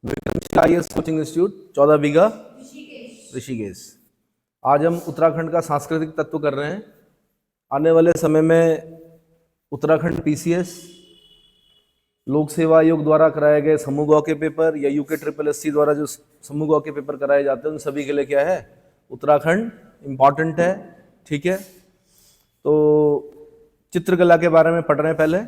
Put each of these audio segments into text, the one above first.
Vikramshila IAS coaching institute 14 बीघा ऋषिकेश। आज हम उत्तराखंड का सांस्कृतिक तत्व कर रहे हैं। आने वाले समय में उत्तराखंड पीसीएस, लोक सेवा आयोग द्वारा कराए गए समूह ग के पेपर या यूके SSSC द्वारा जो समूह ग के पेपर कराए जाते हैं उन सभी के लिए क्या है, उत्तराखंड इम्पॉर्टेंट है। ठीक है, तो चित्रकला के बारे में पढ़ रहे हैं पहले।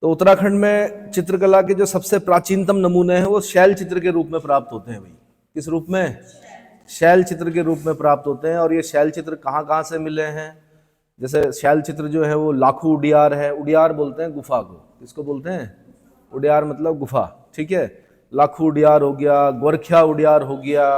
तो उत्तराखंड में चित्रकला के जो सबसे प्राचीनतम नमूने हैं वो शैल चित्र के रूप में प्राप्त होते हैं। भाई किस रूप में? शैल चित्र के रूप में प्राप्त होते हैं। और ये शैल चित्र कहाँ कहाँ से मिले हैं? जैसे शैल चित्र जो है वो लाखू उडियार है। उडियार बोलते हैं गुफा को। किसको बोलते हैं? उडियार मतलब गुफा। ठीक है, लाखू उडियार हो गया, गोरखिया उडियार हो गया,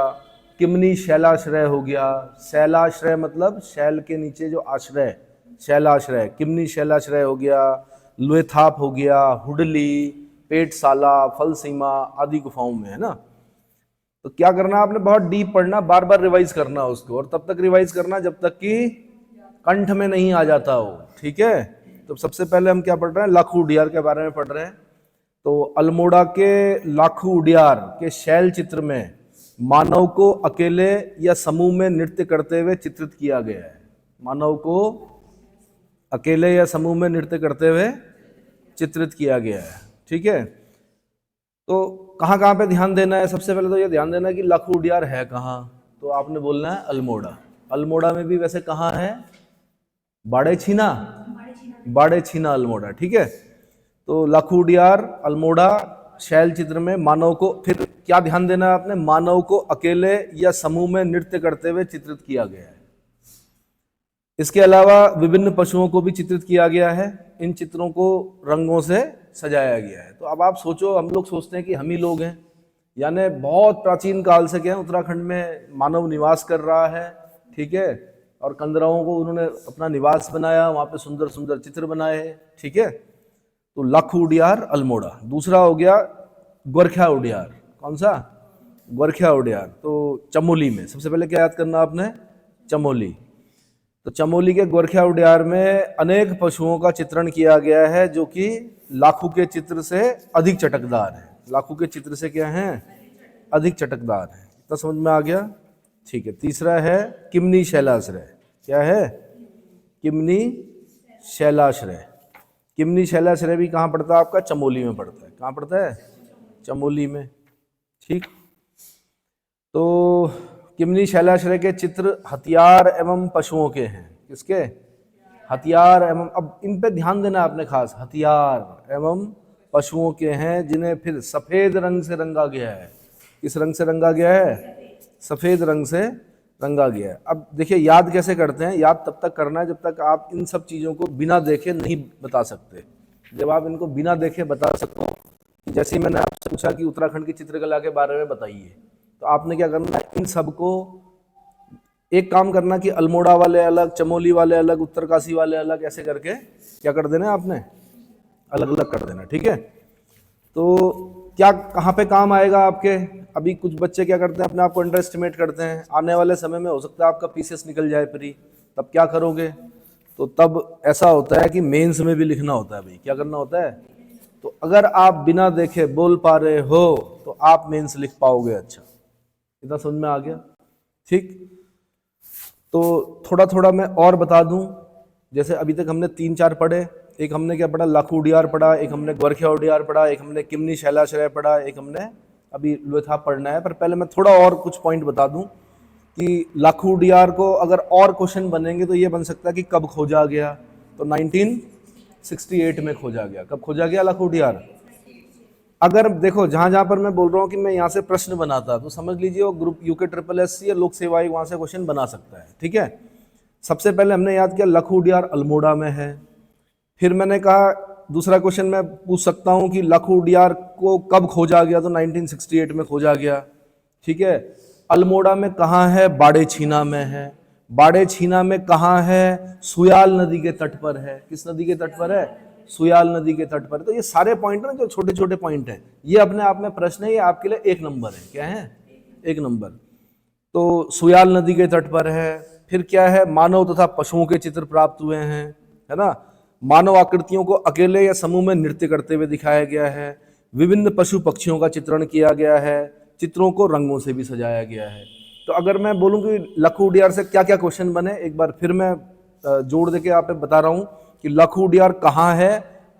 किमनी शैलाश्रय हो गया। शैलाश्रय मतलब शैल के नीचे जो आश्रय, शैलाश्रय। किमनी शैलाश्रय हो गया, लुएथाप हो गया, हुडली, पेटसाला, फलसीमा आदि गुफाओं में है ना। तो क्या करना आपने, बहुत डीप पढ़ना, बार बार रिवाइज करना उसको, और तब तक रिवाइज करना जब तक कि कंठ में नहीं आ जाता हो। ठीक है, तो सबसे पहले हम क्या पढ़ रहे हैं, लाखू उडियार के बारे में पढ़ रहे हैं। तो अल्मोड़ा के लाखू उडियार के शैल चित्र में मानव को अकेले या समूह में नृत्य करते हुए चित्रित किया गया है। मानव को अकेले या समूह में नृत्य करते हुए चित्रित किया गया है। ठीक है, तो कहाँ कहाँ पे ध्यान देना है? सबसे पहले तो ये ध्यान देना है कि लाखू उडियार है कहाँ। तो आपने बोलना है अल्मोड़ा। अल्मोड़ा में भी वैसे कहाँ है? बाड़ेछीना, बाड़ेछीना अल्मोड़ा। ठीक है, तो लाखू उडियार, अल्मोड़ा, शैल चित्र में मानव को, फिर क्या ध्यान देना है आपने, मानव को अकेले या समूह में नृत्य करते हुए चित्रित किया गया है। इसके अलावा विभिन्न पशुओं को भी चित्रित किया गया है। इन चित्रों को रंगों से सजाया गया है। तो अब आप सोचो, हम लोग सोचते हैं कि हम ही लोग हैं, यानी बहुत प्राचीन काल से क्या है, उत्तराखंड में मानव निवास कर रहा है। ठीक है, और कंदराओं को उन्होंने अपना निवास बनाया, वहाँ पे सुंदर सुंदर चित्र बनाए। ठीक है, तो लाखू उडियार अल्मोड़ा। दूसरा हो गया गोरखिया उडियार। कौन सा? गोरखिया उडियार। तो चमोली में सबसे पहले क्या याद करना आपने, चमोली। तो चमोली के गोरखिया उडियार में अनेक पशुओं का चित्रण किया गया है जो कि लाखू के चित्र से अधिक चटकदार है। लाखू के चित्र से क्या है? अधिक चटकदार है। इतना समझ में आ गया? ठीक है। तीसरा है किमनी शैलाश्रय। क्या है? किमनी शैलाश्रय। किमनी शैलाश्रय भी कहाँ पड़ता है आपका? चमोली में पड़ता है। कहाँ पड़ता है? चमोली में। ठीक, तो किमनी शैलाश्रय के चित्र हथियार एवं पशुओं के हैं। किसके? हथियार एवं, अब इन पे ध्यान देना आपने खास, हथियार एवं पशुओं के हैं जिन्हें फिर सफेद रंग से रंगा गया है। किस रंग से रंगा गया है? सफेद रंग से रंगा गया है। अब देखिए याद कैसे करते हैं, याद तब तक करना है जब तक आप इन सब चीज़ों को बिना देखे नहीं बता सकते। जब आप इनको बिना देखे बता सको, जैसे मैंने आपसे पूछा कि उत्तराखंड की चित्रकला के बारे में बताइए, तो आपने क्या करना है, इन सबको एक काम करना कि अल्मोड़ा वाले अलग, चमोली वाले अलग, उत्तरकाशी वाले अलग, ऐसे करके क्या कर देना है आपने, अलग अलग कर देना। ठीक है, तो क्या कहाँ पे काम आएगा आपके? अभी कुछ बच्चे क्या करते हैं, अपने आप को अंडर एस्टिमेट करते हैं। आने वाले समय में हो सकता है आपका पीसीएस निकल जाए प्री, तब क्या करोगे? तो तब ऐसा होता है कि मेंस में भी लिखना होता है। भाई क्या करना होता है? तो अगर आप बिना देखे बोल पा रहे हो तो आप मेंस लिख पाओगे। अच्छा, इतना समझ में आ गया? ठीक, तो थोड़ा थोड़ा मैं और बता दूं। जैसे अभी तक हमने 3-4 पढ़े। एक हमने क्या पढ़ा? लाखू उडियार पढ़ा, एक हमने गोरखिया उडियार पढ़ा, एक हमने किमनी शैलाश्रय पढ़ा, एक हमने अभी लुएथाप पढ़ना है। पर पहले मैं थोड़ा और कुछ पॉइंट बता दूं कि लाखू उडियार को अगर और क्वेश्चन बनेंगे तो ये बन सकता है कि कब खोजा गया। तो 1968 में खोजा गया। कब खोजा गया लाखू उडियार? अगर देखो जहां जहां पर मैं बोल रहा हूँ कि मैं यहाँ से प्रश्न बनाता, तो समझ लीजिए वो ग्रुप यूके SSSC या लोक सेवा आयोग वहां से क्वेश्चन बना सकता है। ठीक है, सबसे पहले हमने याद किया लाखू उडियार अल्मोड़ा में है। फिर मैंने कहा दूसरा क्वेश्चन मैं पूछ सकता हूँ कि लाखू उडियार को कब खोजा गया? तो 1968 में खोजा गया। ठीक है, अल्मोड़ा में कहाँ है? बाड़ेछीना में है। बाड़ेछीना में कहाँ है? सुयाल नदी के तट पर है। किस नदी के तट पर है? सुयाल नदी के तट पर। तो ये सारे पॉइंट ना, जो छोटे छोटे पॉइंट हैं, ये अपने आप में प्रश्न है, ये आपके लिए 1 नंबर है। क्या है? 1 नंबर। तो सुयाल नदी के तट पर है। फिर क्या है? मानव तथा पशुओं के चित्र प्राप्त हुए हैं, है ना। मानव आकृतियों को अकेले या समूह में नृत्य करते हुए दिखाया गया है। विभिन्न पशु पक्षियों का चित्रण किया गया है, चित्रों को रंगों से भी सजाया गया है। तो अगर मैं बोलूं कि लखू उडियार से क्या क्या क्वेश्चन बने, एक बार फिर मैं जोड़ देके आप पे बता रहा हूं कि लखू उडियार कहाँ है,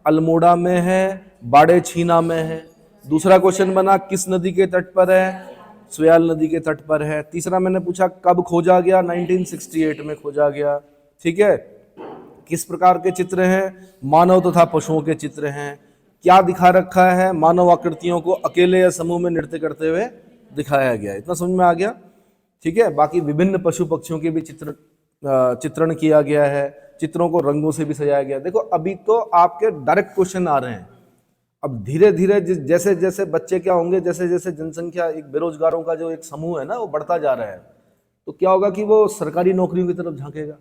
अल्मोड़ा में है, बाड़े छीना में है। दूसरा क्वेश्चन बना किस नदी के तट पर है, सुयाल नदी के तट पर है। तीसरा मैंने पूछा कब खोजा गया, 1968 में खोजा गया। ठीक है, किस प्रकार के चित्र हैं, मानव तथा पशुओं के चित्र हैं। क्या दिखा रखा है, मानव आकृतियों को अकेले या समूह में नृत्य करते हुए दिखाया गया। इतना समझ में आ गया। ठीक है, बाकी विभिन्न पशु पक्षियों के भी चित्रण किया गया है, चित्रों को रंगों से भी सजाया गया। देखो अभी तो आपके डायरेक्ट क्वेश्चन आ रहे हैं। अब धीरे धीरे जैसे जैसे बच्चे क्या होंगे, जैसे जैसे जनसंख्या, एक बेरोजगारों का जो एक समूह है ना वो बढ़ता जा रहा है, तो क्या होगा कि वो सरकारी नौकरियों की तरफ झांकेगा।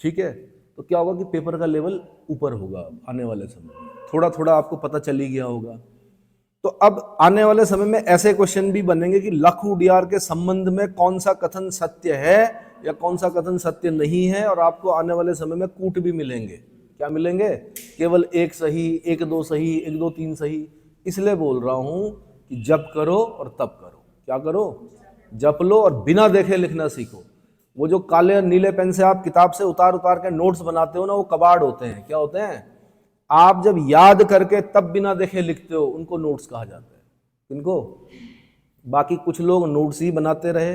ठीक है, तो क्या होगा कि पेपर का लेवल ऊपर होगा आने वाले समय में, थोड़ा थोड़ा आपको पता चल ही गया होगा। तो अब आने वाले समय में ऐसे क्वेश्चन भी बनेंगे कि लखू उडियार के संबंध में कौन सा कथन सत्य है या कौन सा कथन सत्य नहीं है, और आपको आने वाले समय में कूट भी मिलेंगे। क्या मिलेंगे, केवल एक सही, एक दो सही, एक दो तीन सही। इसलिए बोल रहा हूं कि जप करो और तब करो। क्या करो, जप लो और बिना देखे लिखना सीखो। वो जो काले और नीले पेन से आप किताब से उतार उतार के नोट्स बनाते हो ना, वो कबाड़ होते हैं। क्या होते हैं, आप जब याद करके तब बिना देखे लिखते हो, उनको नोट्स कहा जाता है। इनको बाकी कुछ लोग नोट्स ही बनाते रहे,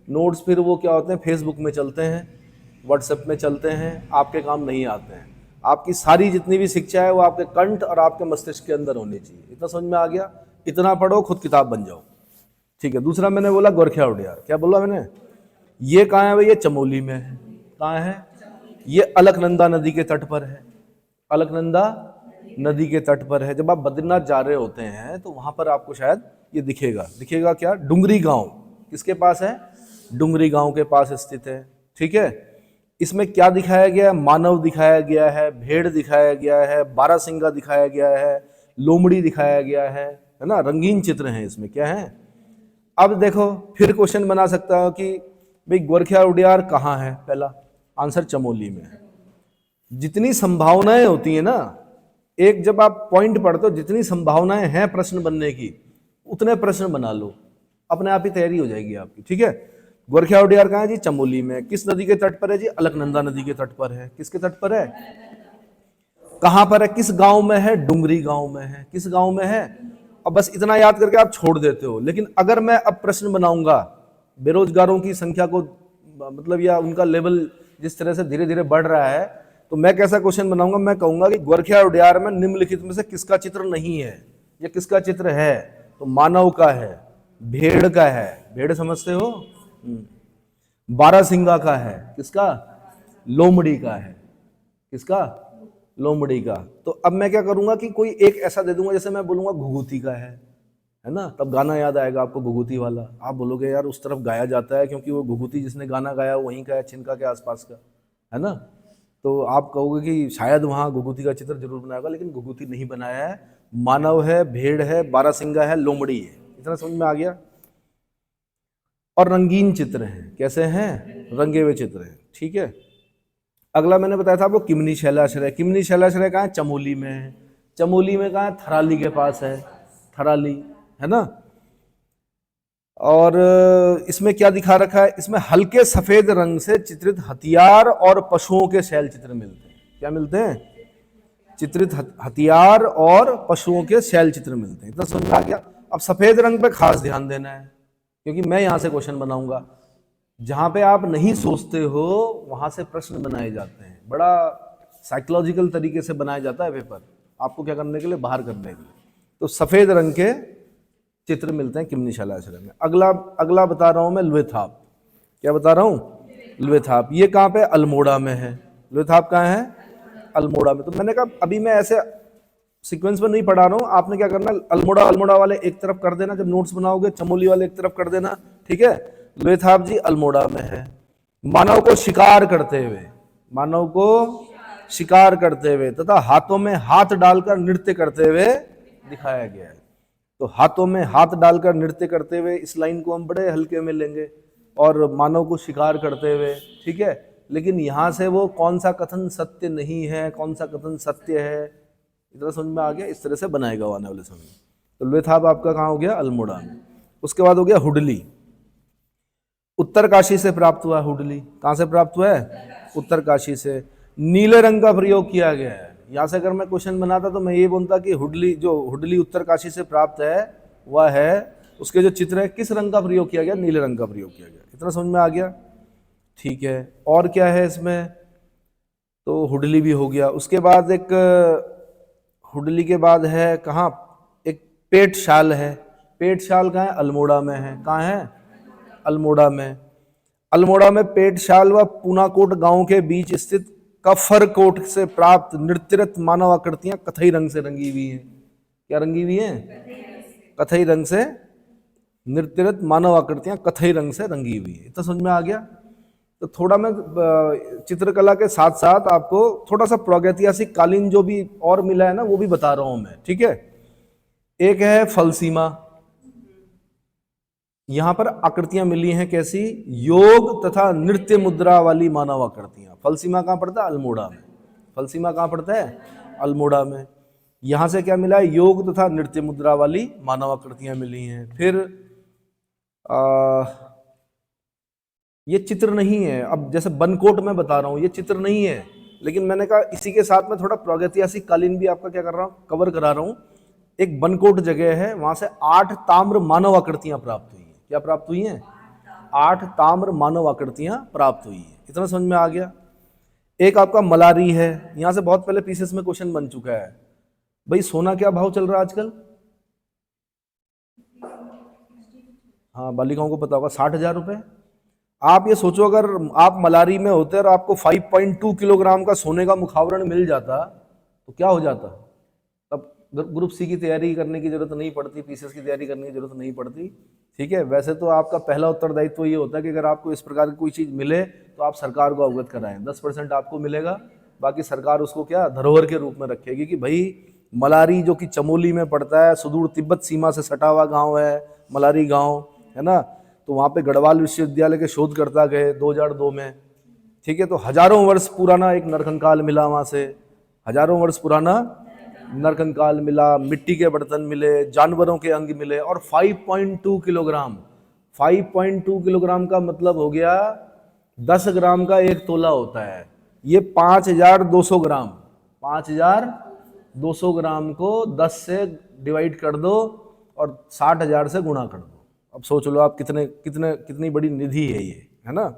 नोट्स फिर वो क्या होते हैं, फेसबुक में चलते हैं, व्हाट्सएप में चलते हैं, आपके काम नहीं आते हैं। आपकी सारी जितनी भी शिक्षा है वो आपके कंठ और आपके मस्तिष्क के अंदर होनी चाहिए। इतना समझ में आ गया। इतना पढ़ो, खुद किताब बन जाओ। ठीक है, दूसरा मैंने बोला गोरखिया उडियार। क्या बोला मैंने, ये कहाँ है भाई, ये चमोली में है। कहाँ है, ये अलकनंदा नदी के तट पर है। अलकनंदा नदी के तट पर है। जब आप बद्रीनाथ जा रहे होते हैं तो वहां पर आपको शायद ये दिखेगा क्या, डुंगरी गांव। किसके पास है, डुंगरी गांव के पास स्थित है। ठीक है, इसमें क्या दिखाया गया है, मानव दिखाया गया है, भेड़ दिखाया गया है, बारासिंगा दिखाया गया है, लोमड़ी दिखाया गया है ना। रंगीन चित्र हैं इसमें। क्या है, अब देखो फिर क्वेश्चन बना सकता हो कि भाई गोरखिया उडियार कहाँ है। पहला आंसर चमोली में है। जितनी संभावनाएं होती है ना, एक जब आप पॉइंट पढ़ते हो, जितनी संभावनाएं हैं प्रश्न बनने की, उतने प्रश्न बना लो, अपने आप ही तैयारी हो जाएगी आपकी। ठीक है, गोरखिया उडियार कहाँ है जी, चमोली में। किस नदी के तट पर है जी, अलकनंदा नदी के तट पर है। किसके तट पर है, कहां पर है, किस गांव में है, डुंगरी गांव में है। किस गांव में है, अब बस इतना याद करके आप छोड़ देते हो। लेकिन अगर मैं अब प्रश्न बनाऊंगा, बेरोजगारों की संख्या को मतलब या उनका लेवल जिस तरह से धीरे धीरे बढ़ रहा है, तो मैं कैसा क्वेश्चन बनाऊंगा, मैं कहूंगा कि गोरखिया उडियार में निम्नलिखित में से किसका चित्र नहीं है या किसका चित्र है। तो मानव का है, भेड़ का है, भेड़ समझते हो, बारासिंगा का है, किसका, लोमड़ी का है। किसका, लोमड़ी का। तो अब मैं क्या करूंगा कि कोई एक ऐसा दे दूंगा, जैसे मैं बोलूंगा घुघुती का है ना, तब गाना याद आएगा आपको घुघुती वाला। आप बोलोगे यार उस तरफ गाया जाता है, क्योंकि वो घुघुती जिसने गाना गाया वहीं का है, छिनका के आसपास का है ना। तो आप कहोगे कि शायद वहाँ घुघुती का चित्र जरूर बनाया होगा, लेकिन घुघुती नहीं बनाया है। मानव है, भेड़ है, बारासिंगा है, लोमड़ी है। इतना समझ में आ गया। और रंगीन चित्र हैं। कैसे हैं, रंगे हुए चित्र हैं। ठीक है, अगला मैंने बताया था आपको किमनी शैलाश्रय। किमनी शैलाश्रय कहाँ है, चमोली में है। चमोली में कहाँ है, थराली के पास है, थराली है ना। और इसमें क्या दिखा रखा है, इसमें हल्के सफेद रंग से चित्रित हथियार और पशुओं के शैल चित्र मिलते हैं। क्या मिलते हैं, चित्रित हथियार और पशुओं के शैल चित्र मिलते हैं। इतना समझ में आ गया। अब सफेद रंग पे खास ध्यान देना है, क्योंकि मैं यहां से क्वेश्चन बनाऊंगा। जहां पे आप नहीं सोचते हो वहां से प्रश्न बनाए जाते हैं। बड़ा साइकोलॉजिकल तरीके से बनाया जाता है पेपर, आपको क्या करने के लिए, बाहर करने के लिए। तो सफेद रंग के चित्र मिलते हैं किमनी शैलाश्रय में। अगला बता रहा हूं मैं, लुएथाप। क्या बता रहा हूं, लुएथाप। ये कहां पे, अल्मोड़ा में है। लुएथाप कहां है, अल्मोड़ा में। तो मैंने कहा अभी मैं ऐसे सीक्वेंस में नहीं पढ़ा रहा हूं, आपने क्या करना, अल्मोड़ा वाले एक तरफ कर देना जब नोट्स बनाओगे, चमोली वाले एक तरफ कर देना। ठीक है, लुएथाप जी अल्मोड़ा में है। मानव को शिकार करते हुए, मानव को शिकार करते हुए तथा हाथों में हाथ डालकर नृत्य करते हुए दिखाया गया है। तो हाथों में हाथ डालकर नृत्य करते हुए, इस लाइन को हम बड़े हल्के में लेंगे, और मानव को शिकार करते हुए। ठीक है, लेकिन यहां से वो कौन सा कथन सत्य नहीं है, कौन सा कथन सत्य है, इतना समझ में आ गया। इस तरह से बनाएगा आने वाले समय में। तो लुएथाप आपका कहाँ हो गया? अल्मोड़ा में। उसके बाद हो गया हुडली, उत्तरकाशी से प्राप्त हुआ हुडली। कहाँ से प्राप्त हुआ है? उत्तरकाशी से। नीले रंग का प्रयोग किया गया है। यहाँ से अगर मैं क्वेश्चन बनाता तो मैं ये बोलता कि हुडली, जो हुडली उत्तरकाशी से प्राप्त है वह है, उसके जो चित्र है किस रंग का प्रयोग किया गया? नीले रंग का प्रयोग किया गया। इतना समझ में आ गया? ठीक है। और क्या है इसमें? तो हुडली भी हो गया। उसके बाद एक हुडली के बाद है कहाँ? एक पेटशाल है। पेटशाल कहाँ है? अल्मोड़ा में है। कहाँ है? अल्मोड़ा में। अल्मोड़ा में पेटशाल व पूनाकोट गांव के बीच स्थित कफरकोट से प्राप्त नृत्यरत मानव आकृतियां कथई रंग से रंगी हुई हैं। क्या रंगी हुई हैं? कथई रंग से। नृत्यरत मानव आकृतियां कथई रंग से रंगी हुई है। इतना समझ में आ गया? तो थोड़ा मैं चित्रकला के साथ साथ आपको थोड़ा सा प्रागैतिहासिक कालीन जो भी और मिला है ना वो भी बता रहा हूं मैं, ठीक है। एक है फलसीमा, यहां पर आकृतियां मिली हैं कैसी? योग तथा नृत्य मुद्रा वाली मानव आकृतियां। फलसीमा कहां पड़ता है? अल्मोड़ा में। फलसीमा कहां पड़ता है? अल्मोड़ा में। यहां से क्या मिला है? योग तथा नृत्य मुद्रा वाली मानव आकृतियां मिली हैं। फिर ये चित्र नहीं है, अब जैसे बनकोट में बता रहा हूं ये चित्र नहीं है, लेकिन मैंने कहा इसी के साथ में थोड़ा प्रागैतिहासिक कालीन भी आपका क्या कर रहा हूं? कवर करा रहा हूं। एक बनकोट जगह है, वहां से 8 ताम्र मानव आकृतियां प्राप्त हुई हैं। क्या प्राप्त हुई हैं? 8 ताम्र मानव आकृतियां प्राप्त हुई हैं। इतना समझ में आ गया? एक आपका मलारी है, यहां से बहुत पहले पीसीएस में क्वेश्चन बन चुका है। भाई सोना क्या भाव चल रहा है आजकल? हाँ, बालिकाओं को पता होगा, 60,000 रुपए। आप ये सोचो अगर आप मलारी में होते और आपको 5.2 किलोग्राम का सोने का मुखावरण मिल जाता तो क्या हो जाता? तब ग्रुप सी की तैयारी करने की जरूरत नहीं पड़ती, पीसीएस की तैयारी करने की जरूरत नहीं पड़ती, ठीक है। वैसे तो आपका पहला उत्तरदायित्व ये होता है कि अगर आपको इस प्रकार की कोई चीज़ मिले तो आप सरकार को अवगत कराएं। 10% आपको मिलेगा, बाकी सरकार उसको क्या धरोहर के रूप में रखेगी कि भाई मलारी जो कि चमोली में पड़ता है, सुदूर तिब्बत सीमा से सटा हुआ गाँव है मलारी गाँव, है ना। तो वहाँ पे गढ़वाल विश्वविद्यालय के शोधकर्ता गए 2002 में, ठीक है। तो हजारों वर्ष पुराना एक नरकंकाल मिला वहाँ से, हजारों वर्ष पुराना नरकंकाल मिला, मिट्टी के बर्तन मिले, जानवरों के अंग मिले, और 5.2 किलोग्राम। 5.2 किलोग्राम का मतलब हो गया 10 ग्राम का एक तोला होता है। ये 5,200 ग्राम, 5,200 ग्राम को 10 से डिवाइड कर दो और 60,000 से गुणा कर दो। अब सोच लो आप कितनी बड़ी निधि है ये, है ना।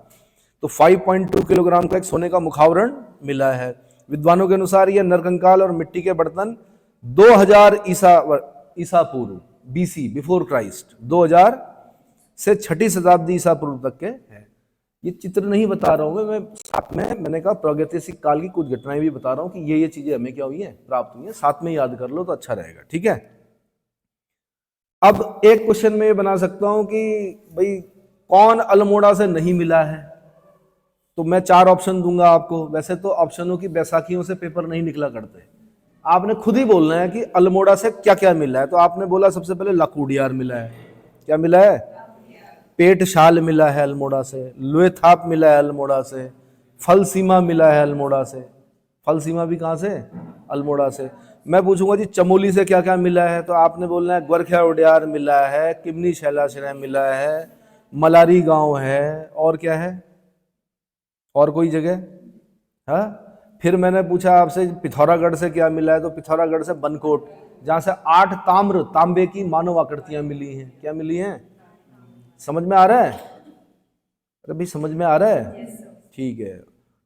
तो 5.2 किलोग्राम का एक सोने का मुखावरण मिला है। विद्वानों के अनुसार यह नरकंकाल और मिट्टी के बर्तन 2000 ईसा पूर्व, बीसी, बिफोर क्राइस्ट, 2000 से 6ठी शताब्दी ईसा पूर्व तक के हैं। ये चित्र नहीं बता रहा हूँ मैं साथ में, मैंने कहा प्रागैतिहासिक काल की कुछ घटनाएं भी बता रहा हूँ कि ये चीजें हमें क्या हुई हैं, प्राप्त हुई हैं। साथ में याद कर लो तो अच्छा रहेगा, ठीक है। अब एक क्वेश्चन में ये बना सकता हूं कि भाई कौन अल्मोड़ा से नहीं मिला है, तो मैं 4 ऑप्शन दूंगा आपको। वैसे तो ऑप्शनों की बैसाखियों से पेपर नहीं निकला करते, आपने खुद ही बोलना है कि अल्मोड़ा से क्या क्या मिला है। तो आपने बोला सबसे पहले लाखुड़ियार मिला है। क्या मिला है? पेटशाल मिला है अल्मोड़ा से, लुएथाप मिला है अल्मोड़ा से, फलसीमा मिला है अल्मोड़ा से। फलसीमा भी कहाँ से? अल्मोड़ा से। मैं पूछूंगा जी चमोली से क्या क्या मिला है, तो आपने बोलना है ग्वारखिया उडियार मिला है, किमनी शैलाश्रय मिला है, मलारी गांव है, और क्या है? और कोई जगह? हाँ। फिर मैंने पूछा आपसे पिथौरागढ़ से क्या मिला है, तो पिथौरागढ़ से बनकोट, जहां से 8 तांबे की मानव आकृतियां मिली हैं। क्या मिली हैं? समझ में आ रहा है? अरे भाई समझ में आ रहा है? ठीक है।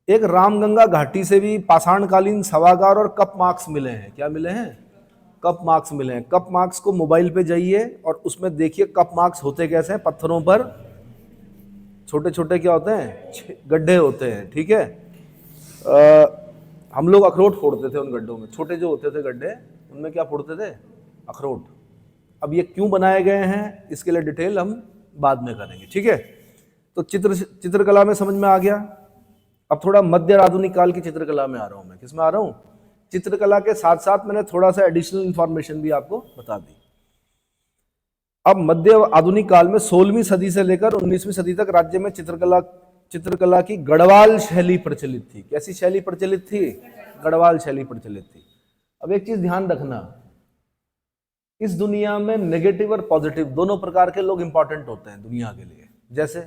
एक रामगंगा घाटी से भी पाषाणकालीन शवागार और कप मार्क्स मिले हैं। क्या मिले हैं? कप मार्क्स मिले हैं। कप मार्क्स को मोबाइल पे जाइए और उसमें देखिए कप मार्क्स होते कैसे हैं। पत्थरों पर छोटे छोटे क्या होते हैं? गड्ढे होते हैं, ठीक है। हम लोग अखरोट फोड़ते थे उन गड्ढों में, छोटे जो होते थे गड्ढे उनमें क्या फोड़ते थे? अखरोट। अब ये क्यों बनाए गए हैं इसके लिए डिटेल हम बाद में करेंगे, ठीक है। तो चित्रकला में समझ में आ गया। अब थोड़ा मध्य आधुनिक काल की चित्रकला में आ रहा हूं मैं। किस में आ रहा हूं? चित्रकला के साथ साथ मैंने थोड़ा सा एडिशनल इंफॉर्मेशन भी आपको बता दी। अब मध्य आधुनिक काल में 16वीं सदी से लेकर 19वीं सदी तक राज्य में चित्रकला की गढ़वाल शैली प्रचलित थी। कैसी शैली प्रचलित थी? गढ़वाल शैली प्रचलित थी। अब एक चीज ध्यान रखना इस दुनिया में नेगेटिव और पॉजिटिव दोनों प्रकार के लोग इंपॉर्टेंट होते हैं दुनिया के लिए। जैसे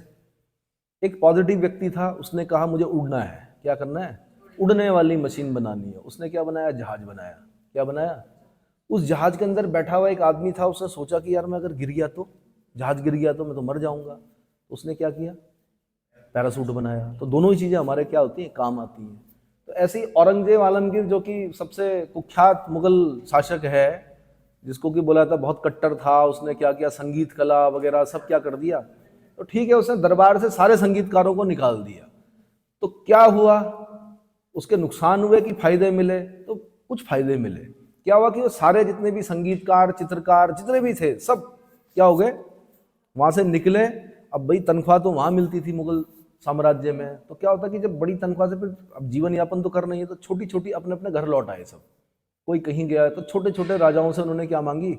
एक पॉजिटिव व्यक्ति था, उसने कहा मुझे उड़ना है। क्या करना है? उड़ने वाली मशीन बनानी है। उसने क्या बनाया? जहाज बनाया। क्या बनाया? उस जहाज के अंदर बैठा हुआ एक आदमी था, उसने सोचा कि यार मैं अगर गिर गया तो, जहाज गिर गया तो मैं तो मर जाऊंगा। तो उसने क्या किया? पैरासूट बनाया। तो दोनों ही चीजें हमारे क्या होती हैं? काम आती हैं। तो ऐसे ही औरंगजेब आलमगीर, जो कि सबसे कुख्यात मुगल शासक है, जिसको कि बोला था बहुत कट्टर था, उसने क्या किया? संगीत कला वगैरह सब क्या कर दिया। तो ठीक है, उसने दरबार से सारे संगीतकारों को निकाल दिया। तो क्या हुआ? उसके नुकसान हुए कि फायदे मिले? तो कुछ फायदे मिले। क्या हुआ कि वो सारे जितने भी संगीतकार, चित्रकार जितने भी थे, सब क्या हो गए? वहां से निकले। अब भाई तनख्वाह तो वहां मिलती थी मुगल साम्राज्य में। तो क्या होता कि जब बड़ी तनख्वाह से फिर अब जीवन यापन तो करना ही है, तो छोटी छोटी अपने अपने घर लौट आए सब। कोई कहीं गया तो छोटे छोटे राजाओं से उन्होंने क्या मांगी?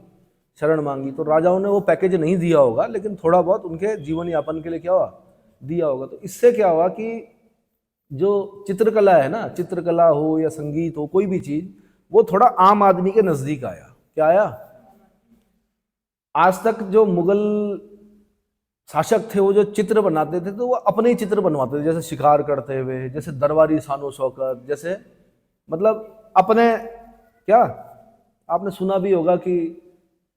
शरण मांगी। तो राजाओं ने वो पैकेज नहीं दिया होगा, लेकिन थोड़ा बहुत उनके जीवन यापन के लिए क्या हुआ? दिया होगा। तो इससे क्या हुआ कि जो चित्रकला है ना, चित्रकला हो या संगीत हो, कोई भी चीज, वो थोड़ा आम आदमी के नजदीक आया। क्या आया? आज तक जो मुगल शासक थे, वो जो चित्र बनाते थे तो वो अपने ही चित्र बनवाते थे, जैसे शिकार करते हुए, जैसे दरबारी शानो शौकत, जैसे मतलब अपने, क्या आपने सुना भी होगा कि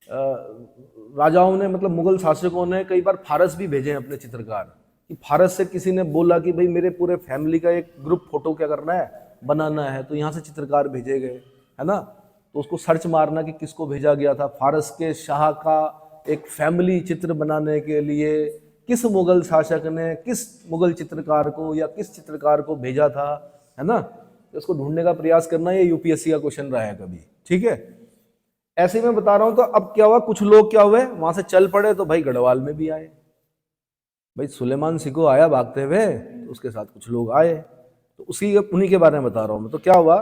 राजाओं ने, मतलब मुगल शासकों ने कई बार फारस भी भेजे हैं अपने चित्रकार, कि फारस से किसी ने बोला कि भाई मेरे पूरे फैमिली का एक ग्रुप फोटो क्या करना है? बनाना है। तो यहाँ से चित्रकार भेजे गए, है ना। तो उसको सर्च मारना कि किसको भेजा गया था। फारस के शाह का एक फैमिली चित्र बनाने के लिए किस मुगल शासक ने किस मुगल चित्रकार को या किस चित्रकार को भेजा था, है ना। तो उसको ढूंढने का प्रयास करना, ये यूपीएससी का क्वेश्चन रहा है कभी, ठीक है। ऐसे में बता रहा हूं। तो अब क्या हुआ, कुछ लोग क्या हुए, वहां से चल पड़े। तो भाई गढ़वाल में भी आए, भाई सुलेमान सिको आया भागते हुए, तो उसके साथ कुछ लोग आए। तो उन्हीं के बारे में बता रहा हूं मैं। तो क्या हुआ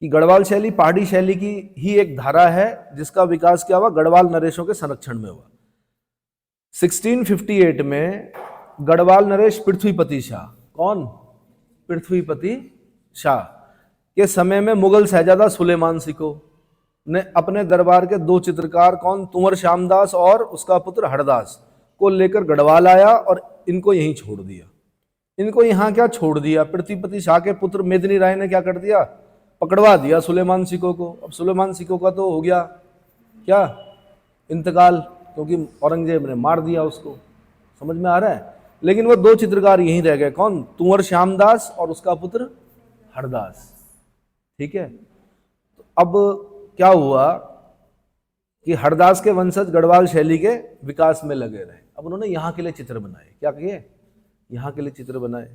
कि गढ़वाल शैली पहाड़ी शैली की ही एक धारा है, जिसका विकास क्या हुआ? गढ़वाल नरेशों के संरक्षण में हुआ। 1658 में गढ़वाल नरेश पृथ्वीपति शाह, कौन? पृथ्वीपति शाह के समय में मुगल शहजादा सुलेमान सिको ने अपने दरबार के दो चित्रकार, कौन? तुंवर श्यामदास और उसका पुत्र हरदास को लेकर गढ़वाल आया और इनको यहीं छोड़ दिया। इनको यहाँ क्या छोड़ दिया? पृथ्वीपति शाह के पुत्र मेदिनी राय ने क्या कर दिया? पकड़वा दिया सुलेमान सिको को। अब सुलेमान सिको का तो हो गया क्या? इंतकाल, क्योंकि औरंगजेब ने मार दिया उसको। समझ में आ रहा है। लेकिन वो दो चित्रकार यहीं रह गए, कौन? तुंवर श्यामदास और उसका पुत्र हरदास, ठीक है। तो अब क्या हुआ कि हरदास के वंशज गढ़वाल शैली के विकास में लगे रहे। अब उन्होंने यहाँ के लिए चित्र बनाए। क्या किए? यहाँ के लिए चित्र बनाए।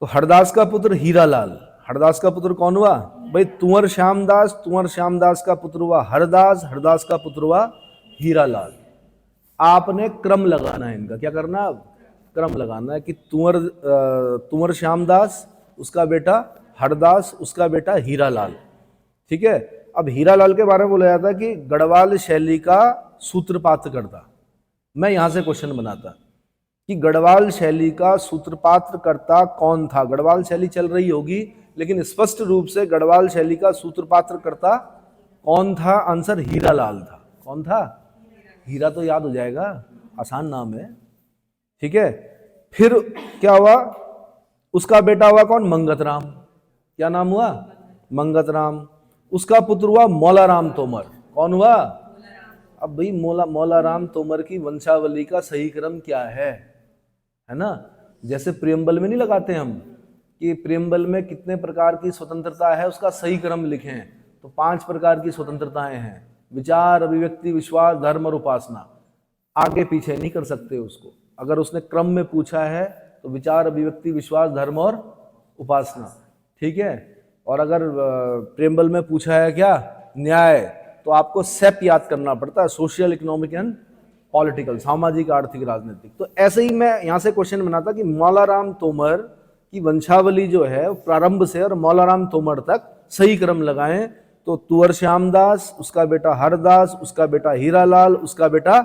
तो हरदास का पुत्र हीरालाल, हरदास का पुत्र कौन हुआ भाई? तुंवर श्यामदास, तुंवर श्यामदास का पुत्र हुआ हरदास, हरदास का पुत्र हुआ हीरालाल। आपने क्रम लगाना है इनका। क्या करना? क्रम लगाना है कि तुंवर श्यामदास, उसका बेटा हरदास, उसका बेटा हीरालाल, ठीक है। अब हीरालाल के बारे में बोला जाता है कि गढ़वाल शैली का सूत्रपात करता। मैं यहां से क्वेश्चन बनाता कि गढ़वाल शैली का सूत्रपात करता कौन था? गढ़वाल शैली चल रही होगी, लेकिन स्पष्ट रूप से गढ़वाल शैली का सूत्रपात करता कौन था? आंसर हीरालाल था। कौन था? हीरा तो याद हो जाएगा, आसान नाम है, ठीक है। फिर क्या हुआ? उसका बेटा हुआ कौन? मंगतराम। क्या नाम हुआ? मंगतराम। उसका पुत्र हुआ मौलाराम तोमर। कौन हुआ? अब भाई मौलाराम तोमर की वंशावली का सही क्रम क्या है ना। जैसे प्रियम्बल में नहीं लगाते हम कि प्रियम्बल में कितने प्रकार की स्वतंत्रता है, उसका सही क्रम लिखें। तो 5 प्रकार की स्वतंत्रताएं हैं: विचार, अभिव्यक्ति, विश्वास, धर्म और उपासना। आगे पीछे नहीं कर सकते उसको। अगर उसने क्रम में पूछा है तो विचार, अभिव्यक्ति, विश्वास, धर्म और उपासना, ठीक है। और अगर प्रियम्बल में पूछा है क्या? न्याय, तो आपको सेप याद करना पड़ता है, सोशल, इकोनॉमिक एंड पॉलिटिकल, सामाजिक, आर्थिक, राजनीतिक। तो ऐसे ही मैं यहां से क्वेश्चन बनाता कि मौलाराम तोमर की वंशावली जो है प्रारंभ से और मौलाराम तोमर तक सही क्रम लगाएं। तो तुंवर श्यामदास, उसका बेटा हरदास, उसका बेटा हीरालाल, उसका बेटा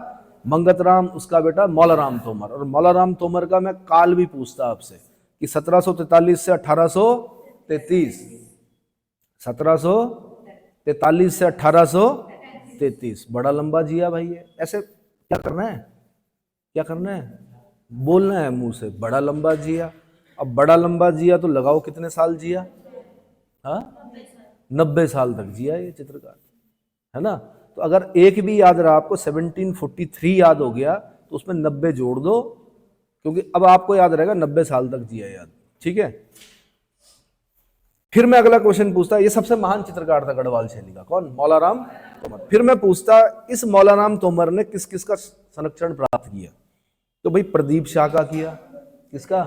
मंगतराम, उसका बेटा मौलाराम तोमर। और मौलाराम तोमर का मैं काल भी पूछता आपसे कि 1743 से 1833, 1700 43 से 1833, बड़ा लंबा जिया भाई है। ऐसे क्या करना है, क्या करना है, बोलना है मुंह से, बड़ा लंबा जिया। अब बड़ा लंबा जिया तो लगाओ कितने साल जिया, हाँ 90 साल तक जिया ये चित्रकार, है ना। तो अगर एक भी याद रहा आपको 1743 याद हो गया तो उसमें 90 जोड़ दो, क्योंकि अब आपको याद रहेगा 90 साल तक जिया याद, ठीक है। फिर मैं अगला क्वेश्चन पूछता, ये सबसे महान चित्रकार था गढ़वाल शैली का, कौन, मौलाराम तोमर। फिर मैं पूछता, इस मौलाराम तोमर ने किस किस का संरक्षण प्राप्त किया, तो भाई प्रदीप शाह का किया, किसका,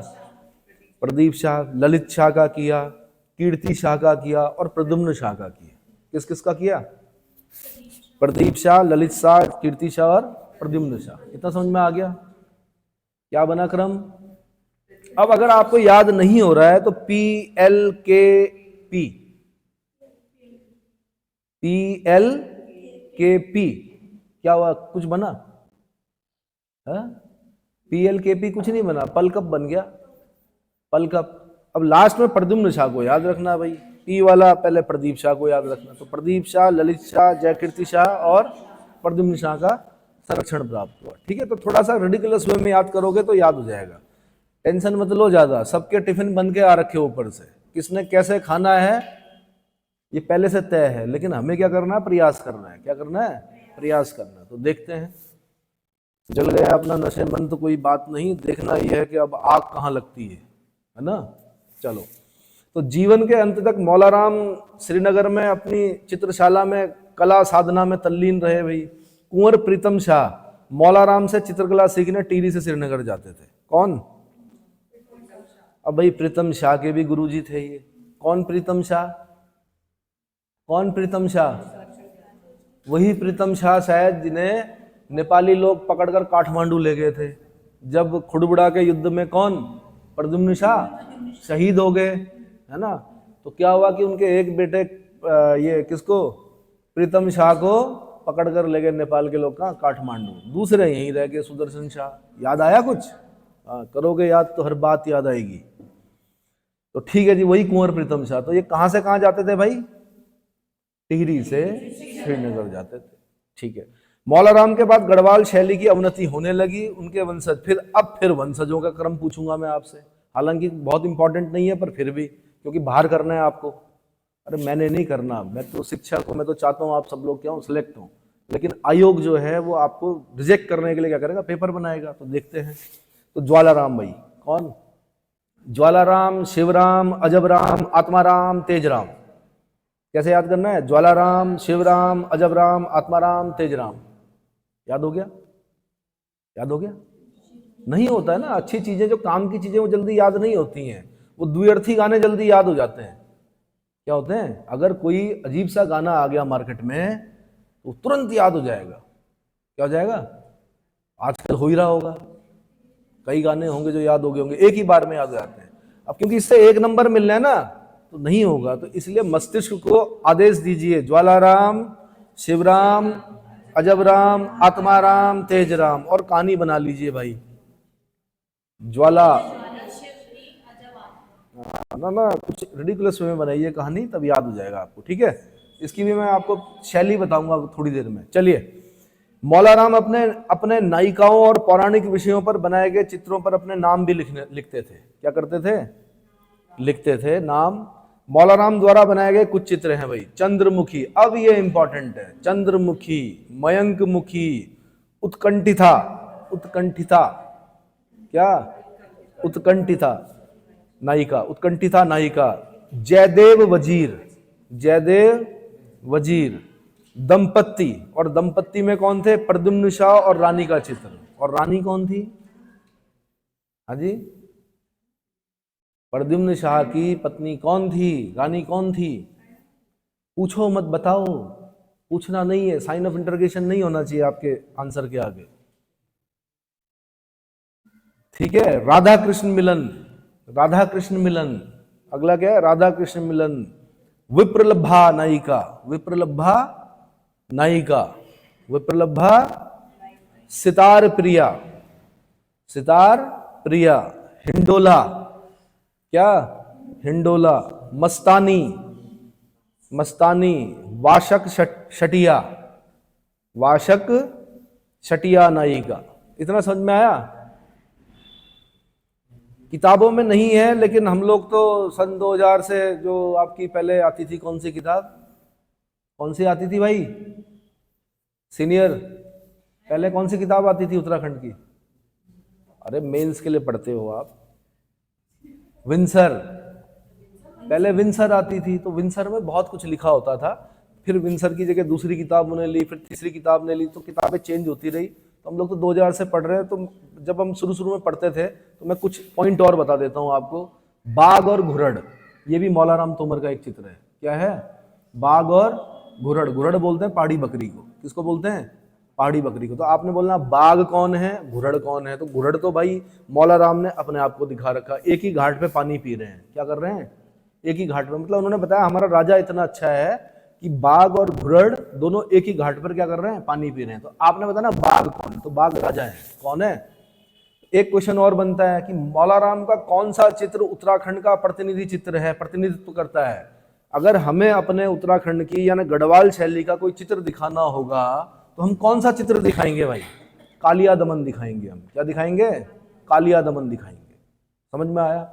प्रदीप शाह, ललित शाह का किया, कीर्ति शाह का किया और प्रद्युम्न शाह का किया। किस किस का किया, प्रदीप शाह, ललित शाह, कीर्ति शाह और प्रद्युम्न शाह। इतना समझ में आ गया, क्या बना क्रम। अब अगर आपको याद नहीं हो रहा है तो PLKP, PLKP क्या हुआ, कुछ बना, PLKP कुछ नहीं बना, पल कप बन गया, पल कप। अब लास्ट में प्रद्युम्न शाह को याद रखना भाई, पी वाला पहले प्रदीप शाह को याद रखना। तो प्रदीप शाह, ललित शाह, जयकीर्ति शाह और प्रद्युम्न शाह का संरक्षण प्राप्त हुआ, ठीक है। तो थोड़ा सा रेडिकुलस वे में याद करोगे तो याद हो जाएगा, टेंशन मत लो ज्यादा। सबके टिफिन बन के आ रखे ऊपर से, किसने कैसे खाना है ये पहले से तय है, लेकिन हमें क्या करना है, प्रयास करना है। क्या करना है, प्रयास करना है। तो देखते हैं, जल गया अपना नशे मन तो कोई बात नहीं, देखना यह है कि अब आग कहाँ लगती है ना। चलो, तो जीवन के अंत तक मौलाराम श्रीनगर में अपनी चित्रशाला में कला साधना में तल्लीन रहे भाई। कुंवर प्रीतम शाह मौलाराम से चित्रकला सीखने टिहरी से श्रीनगर जाते थे। कौन, अब भाई प्रीतम शाह के भी गुरुजी थे ये। कौन प्रीतम शाह, कौन प्रीतम शाह, वही प्रीतम शाह शायद जिन्हें नेपाली लोग पकड़कर काठमांडू ले गए थे जब खुड़बुड़ा के युद्ध में। कौन, प्रद्युम्न शाह शहीद हो गए, है ना। तो क्या हुआ कि उनके एक बेटे ये किसको, प्रीतम शाह को पकड़कर ले गए नेपाल के लोग, कहाँ, काठमांडू। दूसरे यहीं रह गए, सुदर्शन शाह। याद आया कुछ, करोगे याद तो हर बात याद आएगी। तो ठीक है जी, वही कुंवर प्रीतम शाह। तो ये कहां से कहां जाते थे भाई, टिहरी से श्रीनगर जाते थे, ठीक है। मौलाराम के बाद गढ़वाल शैली की अवनति होने लगी, उनके वंशज। फिर वंशजों का क्रम पूछूंगा मैं आपसे, हालांकि बहुत इंपॉर्टेंट नहीं है पर फिर भी, क्योंकि बाहर करना है आपको। अरे मैंने नहीं करना, मैं तो शिक्षक हूं, मैं तो चाहता हूं आप सब लोग क्या हो, सिलेक्ट हो, लेकिन आयोग जो है वो आपको रिजेक्ट करने के लिए क्या करेगा, पेपर बनाएगा। तो देखते हैं। तो ज्वालाराम भाई, कौन, ज्वालाराम, शिवराम, अजबराम, आत्माराम, तेजराम। कैसे याद करना है, ज्वालाराम, शिवराम, अजबराम, आत्माराम, तेजराम। याद हो गया, याद हो गया। नहीं होता है ना, अच्छी चीजें जो काम की चीजें वो जल्दी याद नहीं होती हैं, वो द्व्यर्थी गाने जल्दी याद हो जाते हैं। क्या होते हैं, अगर कोई अजीब सा गाना आ गया मार्केट में तो तुरंत याद हो जाएगा। क्या हो जाएगा, आजकल हो ही रहा होगा, कई गाने होंगे जो याद हो गए होंगे, एक ही बार में याद हो जाते हैं। अब क्योंकि इससे एक नंबर मिलना है ना, तो नहीं होगा, तो इसलिए मस्तिष्क को आदेश दीजिए, ज्वालाराम, शिवराम, अजबराम, आत्माराम, तेजराम, और कहानी बना लीजिए भाई, ज्वाला ना कुछ रिडिकुलस वे में बनाइए कहानी, तब याद हो जाएगा आपको, ठीक है। इसकी भी मैं आपको शैली बताऊंगा थोड़ी देर में। चलिए, मौलाराम अपने नायिकाओं और पौराणिक विषयों पर बनाए गए चित्रों पर अपने नाम भी लिखते थे। क्या करते थे, लिखते थे नाम। मौलाराम द्वारा बनाए गए कुछ चित्र हैं भाई, चंद्रमुखी, अब ये इंपॉर्टेंट है, चंद्रमुखी, मयंकमुखी, उत्कंठिता, उत्कंठिता, क्या, उत्कंठिता नायिका, उत्कंठिता नायिका, जयदेव वजीर, जयदेव वजीर, दंपत्ति, और दंपत्ति में कौन थे, प्रद्युम्न शाह और रानी का चित्र। और रानी कौन थी, हाँ जी, प्रद्युम्न शाह की पत्नी कौन थी, रानी कौन थी। पूछो मत, बताओ, पूछना नहीं है, साइन ऑफ इंटरोगेशन नहीं होना चाहिए आपके आंसर के आगे, ठीक है। राधा कृष्ण मिलन, राधा कृष्ण मिलन, अगला क्या है, राधा कृष्ण मिलन। विप्रलब्धा नायिका, विप्रलब्धा नायिका, विप्रलब्धा, सितार प्रिया, सितार प्रिया, हिंडोला, क्या, हिंडोला, मस्तानी, मस्तानी, वाशक शटिया, वाशक शटिया नायिका। इतना समझ में आया? किताबों में नहीं है, लेकिन हम लोग तो सन 2000 से जो आपकी पहले आती थी, कौन सी किताब, कौन सी आती थी भाई सीनियर, पहले कौन सी किताब आती थी उत्तराखंड की? अरे मेंस के लिए पढ़ते हो आप, विंसर, पहले विंसर आती थी, तो विंसर में बहुत कुछ लिखा होता था, फिर विंसर की जगह दूसरी किताब उन्होंने ली, फिर तीसरी किताब ने ली, तो किताबें चेंज होती रही। तो हम लोग तो 2000 से पढ़ रहे हैं, तो जब हम शुरू में पढ़ते थे, तो मैं कुछ पॉइंट और बता देता हूँ आपको। बाघ और घुरड़, ये भी मौलाराम तोमर का एक चित्र है। क्या है? बाघ और घुरड़। घुरड़ बोलते हैं पहाड़ी बकरी को। किसको बोलते हैं? पहाड़ी बकरी को। तो आपने बोलना बाघ कौन है, घुरड़ कौन है? तो घुरड़ तो भाई मौलाराम ने अपने आप को दिखा रखा। एक ही घाट पे पानी पी रहे हैं। क्या कर रहे हैं? एक ही घाट पे। मतलब उन्होंने बताया हमारा राजा इतना अच्छा है कि बाघ और घुरड़ दोनों एक ही घाट पर क्या कर रहे हैं? पानी पी रहे हैं। तो आपने बताया ना बाघ कौन, तो बाघ राजा है। कौन है? एक क्वेश्चन और बनता है कि मौलाराम का कौन सा चित्र उत्तराखंड का प्रतिनिधि चित्र है, प्रतिनिधित्व करता है? अगर हमें अपने उत्तराखंड की यानी गढ़वाल शैली का कोई चित्र दिखाना होगा, तो हम कौन सा चित्र दिखाएंगे भाई? कालिया दमन दिखाएंगे हम। क्या दिखाएंगे? कालिया दमन दिखाएंगे। समझ में आया?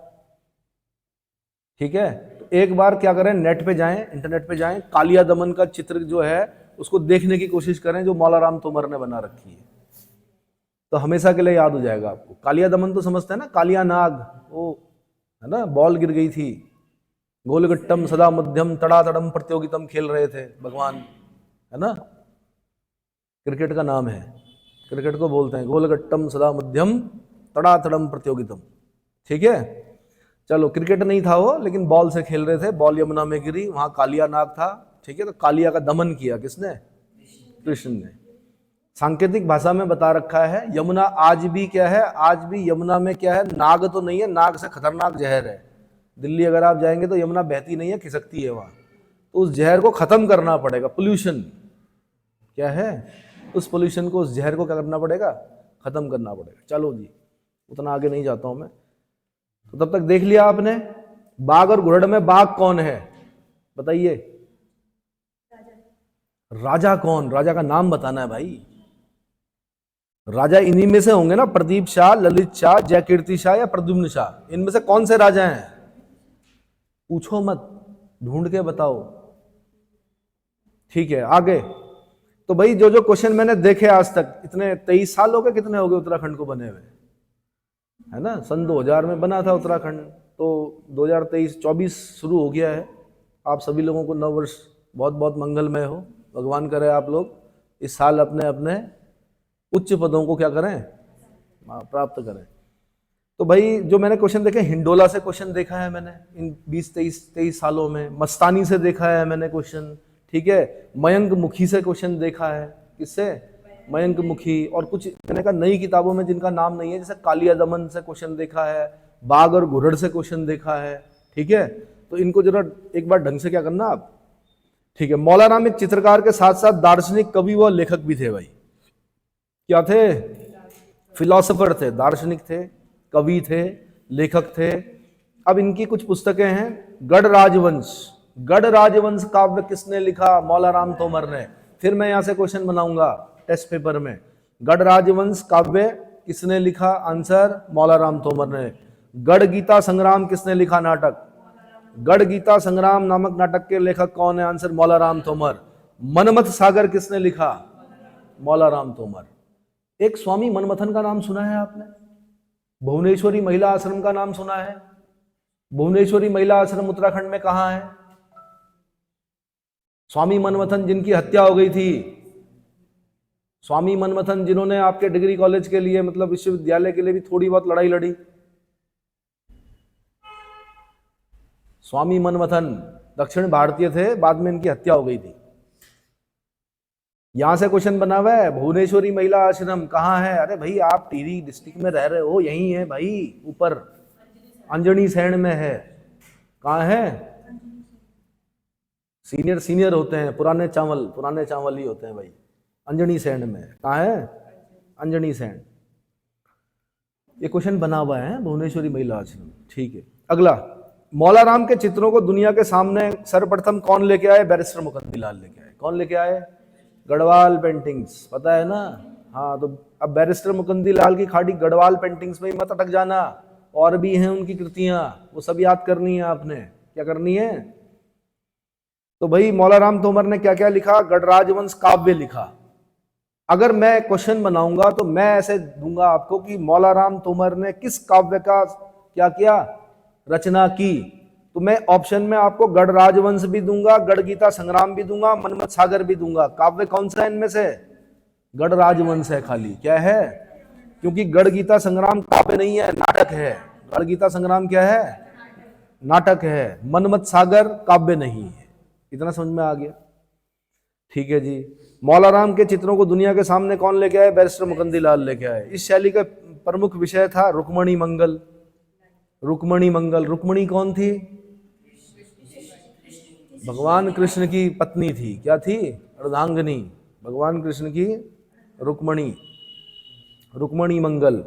ठीक है, तो एक बार क्या करें, नेट पे जाएं, इंटरनेट पे जाएं, कालिया दमन का चित्र जो है उसको देखने की कोशिश करें, जो मौलाराम तोमर ने बना रखी है, तो हमेशा के लिए याद हो जाएगा आपको। कालिया दमन तो समझते हैं ना, कालिया नाग, वो है ना, बॉल गिर गई थी, गोलगट्टम सदा मध्यम तड़ातड़म प्रतियोगितम खेल रहे थे भगवान, है ना, क्रिकेट का नाम है, क्रिकेट को बोलते हैं गोलगट्टम सदा मध्यम तड़ातड़म प्रतियोगितम। ठीक है, चलो क्रिकेट नहीं था वो, लेकिन बॉल से खेल रहे थे, बॉल यमुना में गिरी, वहां कालिया नाग था। ठीक है, तो कालिया का दमन किया किसने? कृष्ण ने। सांकेतिक भाषा में बता रखा है, यमुना आज भी क्या है, आज भी यमुना में क्या है, नाग तो नहीं है, नाग से खतरनाक जहर है। दिल्ली अगर आप जाएंगे तो यमुना बहती नहीं है, खिसकती है वहां, तो उस जहर को खत्म करना पड़ेगा। पोल्यूशन क्या है, उस पोल्यूशन को, उस जहर को क्या करना पड़ेगा? खत्म करना पड़ेगा। चलो जी, उतना आगे नहीं जाता हूं मैं। तो तब तक देख लिया आपने, बाघ और घुरड़ में बाघ कौन है बताइए? राजा कौन? राजा का नाम बताना है भाई। राजा इन्हीं में से होंगे ना, प्रदीप शाह, ललित शाह, जयकीर्ति शाह या प्रद्युम्न शाह, इनमें से कौन से राजा हैं? पूछो मत, ढूंढ के बताओ। ठीक है, आगे। तो भाई जो जो क्वेश्चन मैंने देखे आज तक, इतने 23 साल हो गए, कितने हो गए उत्तराखंड को बने हुए, है ना? सन 2000 में बना था उत्तराखंड, तो 2023-24 शुरू हो गया है। आप सभी लोगों को नव वर्ष बहुत बहुत मंगलमय हो। भगवान करे आप लोग इस साल अपने अपने उच्च पदों को क्या करें, प्राप्त करें। तो भाई जो मैंने क्वेश्चन देखे, हिंडोला से क्वेश्चन देखा है मैंने इन 20-23 सालों में, मस्तानी से देखा है मैंने क्वेश्चन, ठीक है, मयंक मुखी से क्वेश्चन देखा है। किससे? मयंक मुखी। और कुछ मैंने कहा नई किताबों में जिनका नाम नहीं है, जैसे कालिया दमन से क्वेश्चन देखा है, बाघ और घुरड़ से क्वेश्चन देखा है। ठीक है, तो इनको जरा एक बार ढंग से क्या करना आप। ठीक है, मौलाराम एक चित्रकार के साथ साथ दार्शनिक, कवि व लेखक भी थे भाई। क्या थे? फिलोसोफर थे, दार्शनिक थे, कवि थे, लेखक थे। अब इनकी कुछ पुस्तकें हैं। गढ़ राजवंश, गढ़ राजवंश काव्य किसने लिखा? मौलाराम तोमर ने। फिर मैं यहां से क्वेश्चन बनाऊंगा टेस्ट पेपर में, गढ़ राजवंश काव्य किसने लिखा? आंसर मौलाराम तोमर ने। गढ़ गीता संग्राम किसने लिखा? नाटक। गढ़ गीता संग्राम नामक नाटक के लेखक कौन है? आंसर मौलाराम तोमर। मनमथ सागर किसने लिखा? मौलाराम तोमर। एक स्वामी मनमथन का नाम सुना है आपने? भुवनेश्वरी महिला आश्रम का नाम सुना है? भुवनेश्वरी महिला आश्रम उत्तराखंड में कहां है? स्वामी मनमथन जिनकी हत्या हो गई थी, स्वामी मनमथन जिन्होंने आपके डिग्री कॉलेज के लिए, मतलब विश्वविद्यालय के लिए भी थोड़ी बहुत लड़ाई लड़ी। स्वामी मनमथन दक्षिण भारतीय थे, बाद में इनकी हत्या हो गई थी। यहां से क्वेश्चन बना हुआ है, भुवनेश्वरी महिला आश्रम कहां है? अरे भाई आप टिहरी डिस्ट्रिक्ट में रह रहे हो, यही है भाई, ऊपर अंजनी सैण में है। कहां है? सीनियर सीनियर होते हैं, पुराने चावल ही होते हैं भाई। अंजनी सैण में कहां है? अंजनी सैण। ये क्वेश्चन बना हुआ है, भुवनेश्वरी महिला आश्रम। ठीक है, अगला, मौला राम के चित्रों को दुनिया के सामने सर्वप्रथम कौन लेके आए? बैरिस्टर मुकंदी लाल लेके आए। कौन लेके आए? गढ़वाल पेंटिंग्स, पता है ना? हाँ, तो अब बैरिस्टर मुकंदी लाल की खाड़ी गढ़वाल पेंटिंग्स में ही मत अटक जाना, और भी हैं उनकी कृतियां, वो सब याद करनी है आपने। क्या करनी है? तो भाई मौला राम तोमर ने क्या क्या लिखा? गढ़राजवंश काव्य लिखा। अगर मैं क्वेश्चन बनाऊंगा तो मैं ऐसे दूंगा आपको कि मौला राम तोमर ने किस काव्य का क्या किया? रचना की। तो मैं ऑप्शन में आपको गढ़ राजवंश भी दूंगा, गढ़ गीता संग्राम भी दूंगा, मनमत सागर भी दूंगा। काव्य कौन सा है इनमें से? गढ़ राजवंश है खाली। क्या है? क्योंकि गढ़ गीता संग्राम काव्य नहीं है, नाटक है। गढ़ गीता संग्राम क्या है? नाटक है। मनमत सागर काव्य नहीं है। इतना समझ में आ गया? ठीक है जी। मौला राम के चित्रों को दुनिया के सामने कौन लेके आए? बैरिस्टर मुकंदी लाल लेके आए। इस शैली का प्रमुख विषय था रुक्मणी मंगल। रुक्मणी मंगल, रुक्मणी कौन थी? भगवान कृष्ण की पत्नी थी। क्या थी? अर्धांगिनी। भगवान कृष्ण की रुक्मणी, रुक्मणी मंगल।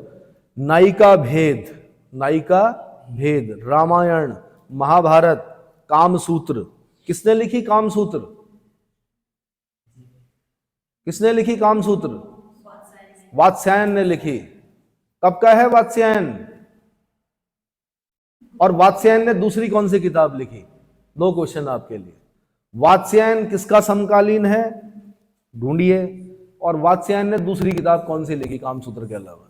नायिका भेद, नायिका भेद, रामायण, महाभारत, कामसूत्र। किसने लिखी कामसूत्र? किसने लिखी कामसूत्र? वात्स्यायन ने लिखी। कब का है वात्स्यायन? और वात्स्यायन ने दूसरी कौन सी किताब लिखी? दो क्वेश्चन आपके लिए। वात्स्यायन किसका समकालीन है? ढूंढिए। और वात्स्यायन ने दूसरी किताब कौन सी लिखी कामसूत्र के अलावा?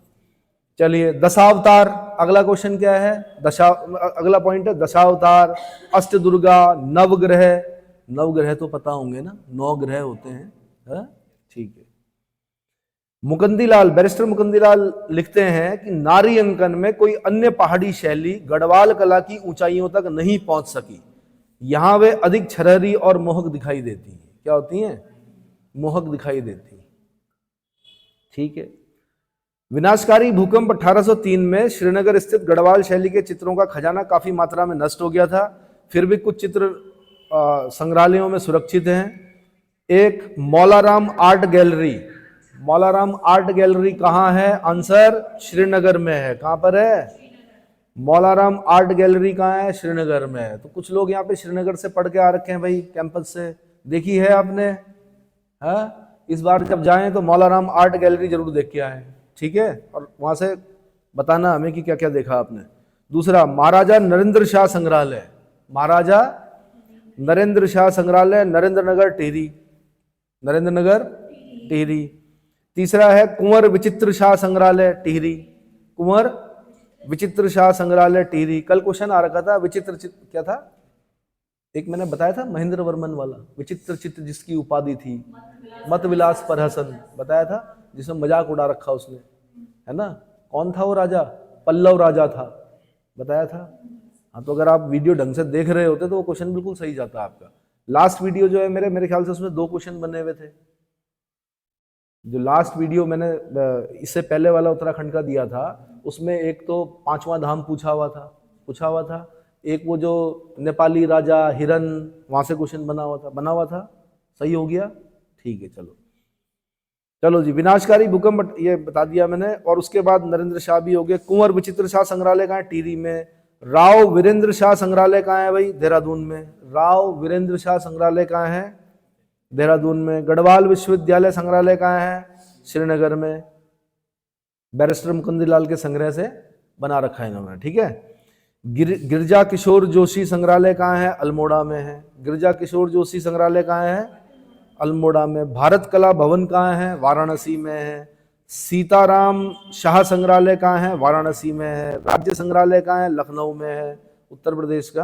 चलिए, दशावतार। अगला क्वेश्चन क्या है? अगला पॉइंट है दशावतार, अष्टदुर्गा, नवग्रह। नवग्रह तो पता होंगे ना, 9 ग्रह होते हैं, है? ठीक है। मुकंदीलाल, बैरिस्टर मुकंदीलाल लिखते हैं कि नारी अंकन में कोई अन्य पहाड़ी शैली गढ़वाल कला की ऊंचाइयों तक नहीं पहुंच सकी। यहां वे अधिक छरहरी और मोहक दिखाई देती हैं। क्या होती हैं? मोहक दिखाई देती हैं। ठीक है। विनाशकारी भूकंप 1803 में श्रीनगर स्थित गढ़वाल शैली के चित्रों का खजाना काफी मात्रा में नष्ट हो गया था। फिर भी कुछ चित्र संग्रहालयों में सुरक्षित हैं। एक Maularam art gallery. Maularam art gallery कहाँ है? आंसर श्रीनगर में है। कहाँ पर है? मौलाराम आर्ट गैलरी कहाँ है? श्रीनगर में है। तो कुछ लोग यहाँ पे श्रीनगर से पढ़ के आ रखे हैं भाई, कैंपस से। देखी है आपने? है? इस बार जब जाएं तो मौलाराम आर्ट गैलरी जरूर देख के आए। ठीक है, और वहां से बताना हमें कि क्या क्या देखा आपने। दूसरा, महाराजा नरेंद्र शाह संग्रहालय। महाराजा नरेंद्र शाह संग्रहालय, नरेंद्र नगर टिहरी। नरेंद्र नगर टिहरी। तीसरा है कुंवर विचित्र शाह संग्रहालय टिहरी। कुंवर विचित्र शाह संग्रहालय टिहरी। कल क्वेश्चन आ रखा था, विचित्र क्या था? एक मैंने बताया था महेंद्र वर्मन वाला, विचित्र चित्त जिसकी उपाधि थी, मत विलास पर हसन, बताया था, जिसमें मजाक उड़ा रखा उसने, है ना? कौन था वो राजा? पल्लव राजा था, बताया था। हाँ, तो अगर आप वीडियो ढंग से देख रहे होते तो वो क्वेश्चन बिल्कुल सही जाता आपका। लास्ट वीडियो जो है मेरे ख्याल से उसमें 2 क्वेश्चन बने हुए थे। जो लास्ट वीडियो मैंने इससे पहले वाला उत्तराखंड का दिया था, उसमें एक तो 5वां धाम पूछा हुआ था, एक वो जो नेपाली राजा हिरन, वहां से क्वेश्चन बना हुआ था। सही हो गया? ठीक है, चलो जी। विनाशकारी भूकंप ये बता दिया मैंने। और उसके बाद नरेंद्र शाह भी हो गए। कुंवर विचित्र शाह संग्रहालय कहाँ है? टिहरी में। राव वीरेंद्र शाह संग्रहालय कहाँ है भाई? देहरादून में। राव वीरेंद्र शाह संग्रहालय कहाँ है? देहरादून में। गढ़वाल विश्वविद्यालय संग्रहालय कहाँ है? श्रीनगर में। बैरिस्टर मुकंदीलाल के संग्रह से बना रखा है इन्होंने। ठीक है। गिरजा किशोर जोशी संग्रहालय कहाँ है? अल्मोड़ा में है। गिरजा किशोर जोशी संग्रहालय कहाँ है? अल्मोड़ा में। भारत कला भवन कहाँ है? वाराणसी में है। सीताराम शाह संग्रहालय कहाँ है? वाराणसी में है। राज्य संग्रहालय कहाँ है? लखनऊ में है, उत्तर प्रदेश का।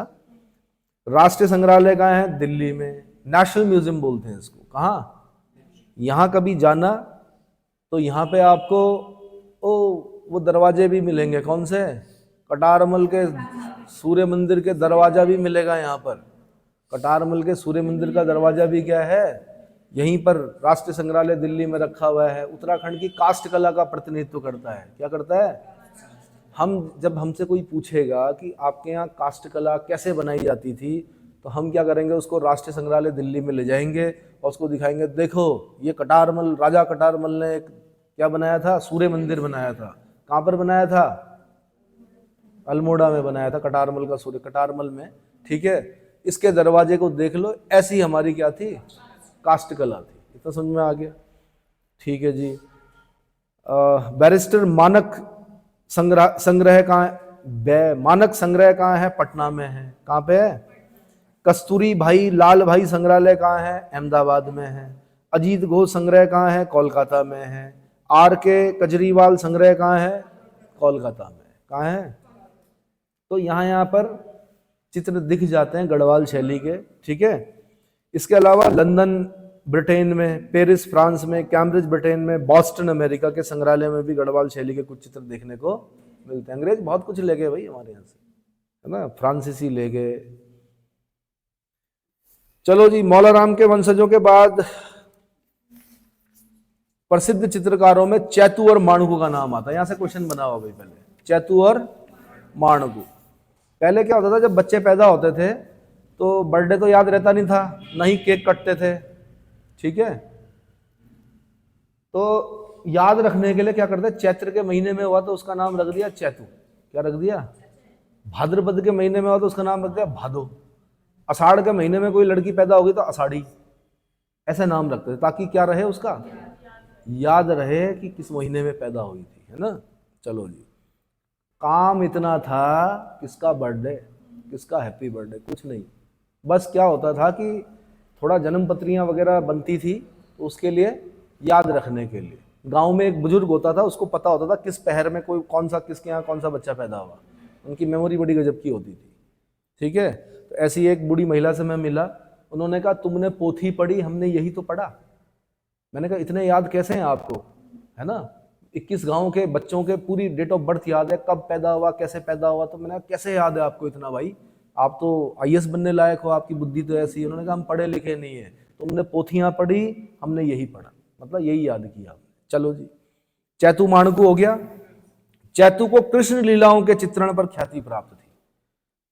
राष्ट्रीय संग्रहालय कहाँ है? दिल्ली में। नेशनल म्यूजियम बोलते हैं इसको। कहाँ? यहाँ कभी जाना तो यहाँ पे आपको वो दरवाजे भी मिलेंगे। कौन से? कटारमल के सूर्य मंदिर के दरवाजा भी मिलेगा यहाँ पर। कटारमल के सूर्य मंदिर का दरवाजा भी क्या है? यहीं पर राष्ट्रीय संग्रहालय दिल्ली में रखा हुआ है। उत्तराखंड की काष्ठ कला का प्रतिनिधित्व करता है। क्या करता है? जब हमसे कोई पूछेगा कि आपके यहाँ काष्ठ कला कैसे बनाई जाती थी, तो हम क्या करेंगे? उसको राष्ट्रीय संग्रहालय दिल्ली में ले जाएंगे और उसको दिखाएंगे, देखो ये कटारमल, राजा कटारमल ने एक क्या बनाया था? सूर्य मंदिर बनाया था। कहाँ पर बनाया था? अल्मोड़ा में बनाया था, कटारमल का सूर्य, कटारमल में, ठीक है। इसके दरवाजे को देख लो, ऐसी हमारी क्या थी, कास्ट कला थी। इतना समझ में आ गया, ठीक है जी। बैरिस्टर मानक संग्रह कहाँ है? मानक संग्रह कहाँ है? पटना में है। कहाँ पे है? कस्तूरी भाई लाल भाई संग्रहालय कहाँ है? अहमदाबाद में है। अजीत घोष संग्रह कहाँ है? कोलकाता में है। आर के केजरीवाल संग्रह कहाँ है? कोलकाता में। कहाँ है? तो यहाँ पर चित्र दिख जाते हैं गढ़वाल शैली के, ठीक है। इसके अलावा लंदन ब्रिटेन में, पेरिस फ्रांस में, कैम्ब्रिज ब्रिटेन में, बॉस्टन अमेरिका के संग्रहालय में भी गढ़वाल शैली के कुछ चित्र देखने को मिलते हैं। अंग्रेज बहुत कुछ ले गए भाई हमारे यहाँ से, है ना, फ्रांसीसी ले गए। चलो जी, मौलाराम के वंशजों के बाद प्रसिद्ध चित्रकारों में चैतू और माणकू का नाम आता है। यहां से क्वेश्चन बना हुआ भाई, पहले चैतू और माणकू। पहले क्या होता था, जब बच्चे पैदा होते थे तो बर्थडे तो याद रहता नहीं था, ना ही केक कटते थे, ठीक है। तो याद रखने के लिए क्या करते, चैत्र के महीने में हुआ तो उसका नाम रख दिया चैतू। क्या रख दिया? भाद्रपद के महीने में हुआ तो उसका नाम रख दिया भादो। आषाढ़ के महीने में कोई लड़की पैदा होगी तो आषाढ़ी, ऐसे नाम रखते थे, ताकि क्या रहे, उसका याद रहे कि किस महीने में पैदा हुई थी, है ना। चलो जी, काम इतना था, किसका बर्थडे, किसका हैप्पी बर्थडे, कुछ नहीं। बस क्या होता था कि थोड़ा जन्म पत्रियां वगैरह बनती थी, तो उसके लिए याद रखने के लिए गांव में एक बुजुर्ग होता था, उसको पता होता था किस पहर में कोई कौन सा, किसके यहाँ कौन सा बच्चा पैदा हुआ। उनकी मेमोरी बड़ी गजब की होती थी, ठीक है। तो ऐसी एक बूढ़ी महिला से मैं मिला, उन्होंने कहा तुमने पोथी पढ़ी, हमने यही तो पढ़ा। मैंने कहा इतने याद कैसे हैं आपको, है ना। 21 गांव के बच्चों के पूरी डेट ऑफ बर्थ याद है, कब पैदा हुआ, कैसे पैदा हुआ। तो मैंने कहा कैसे याद है आपको इतना भाई, आप तो IAS बनने लायक हो, आपकी बुद्धि तो ऐसी है। उन्होंने कहा हम पढ़े लिखे नहीं है, तुमने पोथियां पढ़ी, हमने यही पढ़ा, मतलब यही याद किया। चलो जी, चैतू माणकू हो गया। चैतू को कृष्ण लीलाओं के चित्रण पर ख्याति प्राप्त थी।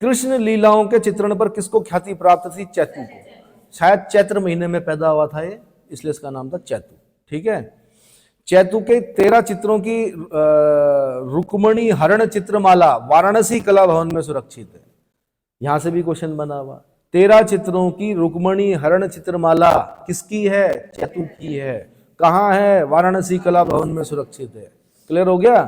कृष्ण लीलाओं के चित्रण पर किसको ख्याति प्राप्त थी? चैतू को। शायद चैत्र महीने में पैदा हुआ था ये, इसलिए इसका नाम था चैतू, ठीक है। चैतू के 13 चित्रों की रुक्मणी हरण चित्रमाला वाराणसी कला भवन में सुरक्षित है। यहां से भी क्वेश्चन बना हुआ। 13 चित्रों की रुक्मणी हरण चित्रमाला किसकी है? चैतू की है। कहां है? वाराणसी कला भवन में सुरक्षित है। क्लियर हो गया।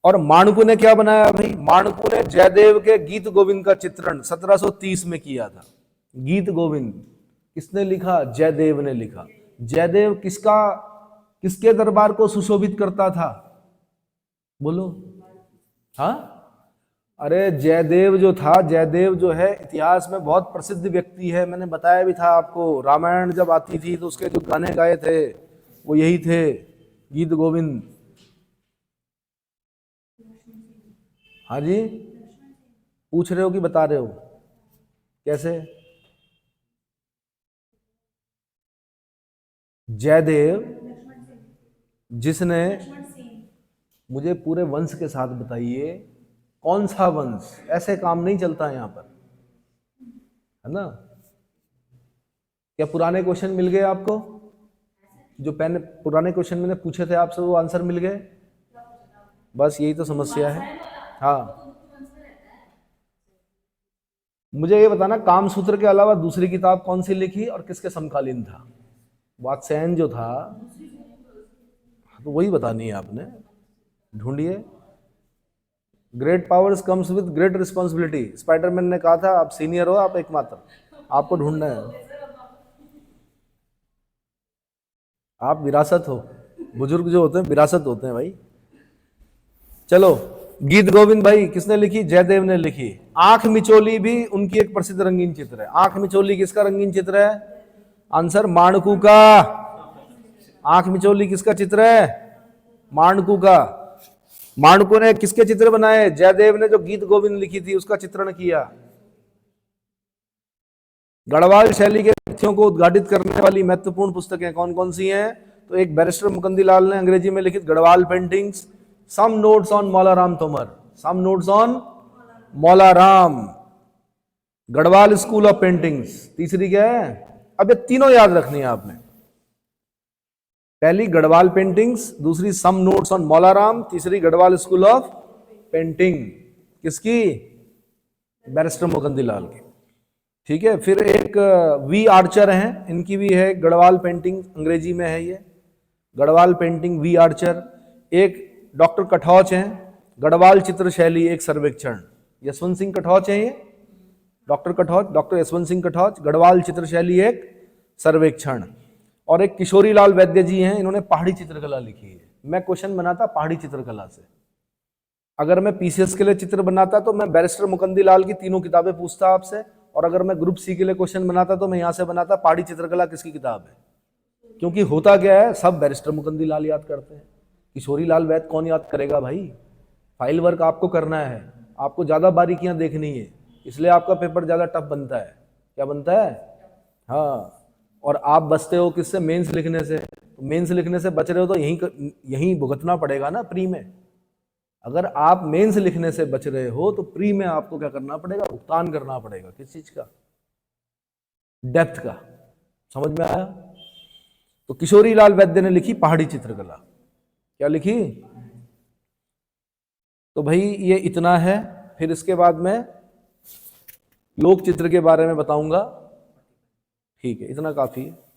और माणकू ने क्या बनाया भाई? माणकू ने जयदेव के गीत गोविंद का चित्रण 1730 में किया था। गीत गोविंद किसने लिखा? जयदेव ने लिखा। जयदेव किसके दरबार को सुशोभित करता था? बोलो। हाँ, अरे जयदेव जो था, जयदेव जो है इतिहास में बहुत प्रसिद्ध व्यक्ति है। मैंने बताया भी था आपको, रामायण जब आती थी तो उसके जो गाने गाए थे वो यही थे, गीत गोविंद। हाँ जी, पूछ रहे हो कि बता रहे हो? कैसे? जयदेव जिसने, मुझे पूरे वंश के साथ बताइए, कौन सा वंश? ऐसे काम नहीं चलता यहां पर, है ना। क्या पुराने क्वेश्चन मिल गए आपको? जो पुराने क्वेश्चन मैंने पूछे थे आपसे वो आंसर मिल गए? बस यही तो समस्या है। हाँ, मुझे ये बताना, कामसूत्र के अलावा दूसरी किताब कौन सी लिखी और किसके समकालीन था? वात्स्यायन जो था, तो वही बतानी है आपने। ढूंढिए। Great powers comes with great responsibility. Spiderman ने कहा था आप सीनियर हो, आप एकमात्र, आपको ढूंढना है। आप विरासत हो, बुजुर्ग जो होते हैं विरासत होते हैं भाई। चलो, गीत गोविंद भाई किसने लिखी? जयदेव ने लिखी। आंख मिचोली भी उनकी एक प्रसिद्ध रंगीन चित्र है। आंख मिचोली किसका रंगीन चित्र है? आंसर माणकू का। आंख मिचोली किसका चित्र है? माणकू का। माणकू ने किसके चित्र बनाए? जयदेव ने जो गीत गोविंद लिखी थी उसका चित्रण किया। गढ़वाल शैली के तथ्यों को उद्घाटित करने वाली महत्वपूर्ण पुस्तकें कौन कौन सी हैं? तो एक बैरिस्टर मुकंदीलाल ने अंग्रेजी में लिखित Garhwal paintings, some notes on Maularam Tomar, some notes on Maularam, Garhwal school of paintings. तीसरी क्या है? अब ये तीनों याद रखनी है आपने। पहली गढ़वाल पेंटिंग्स, दूसरी सम नोट्स ऑन मौलाराम, तीसरी गढ़वाल स्कूल ऑफ पेंटिंग। किसकी? बैरिस्टर मुकुंद लाल की। ठीक है, फिर एक वी आर्चर हैं, इनकी भी है गढ़वाल पेंटिंग, अंग्रेजी में है ये गढ़वाल पेंटिंग वी आर्चर। एक डॉक्टर कठौच हैं, गढ़वाल चित्र शैली एक सर्वेक्षण, यशवंत सिंह कठौच हैं ये, डॉक्टर कठौच, डॉक्टर यशवंत सिंह कठौच, गढ़वाल चित्र शैली एक सर्वेक्षण। और एक किशोरी लाल वैद्य जी हैं, इन्होंने पहाड़ी चित्रकला लिखी है। मैं क्वेश्चन बनाता पहाड़ी चित्रकला से, अगर मैं पीसीएस के लिए चित्र बनाता तो मैं बैरिस्टर मुकुंद लाल की तीनों किताबें पूछता आपसे, और अगर मैं ग्रुप सी के लिए क्वेश्चन बनाता तो मैं यहां से बनाता पहाड़ी चित्रकला किसकी किताब है। क्योंकि होता क्या है, सब बैरिस्टर मुकुंद लाल याद करते हैं, किशोरी लाल वैद्य कौन याद करेगा भाई। फाइल वर्क आपको करना है, आपको ज्यादा बारीकियां देखनी है, इसलिए आपका पेपर ज्यादा टफ बनता है। क्या बनता है? हाँ, और आप बचते हो किससे? मेंस लिखने से। तो मेंस लिखने से बच रहे हो तो यहीं भुगतना पड़ेगा ना प्री में। अगर आप मेंस लिखने से बच रहे हो तो प्री में आपको क्या करना पड़ेगा? भुगतान करना पड़ेगा। किस चीज का? डेप्थ का। समझ में आया? तो किशोरी लाल वैद्य ने लिखी पहाड़ी चित्रकला। क्या लिखी? तो भाई ये इतना है, फिर इसके बाद में लोक चित्र के बारे में बताऊंगा। ठीक है, इतना काफी है।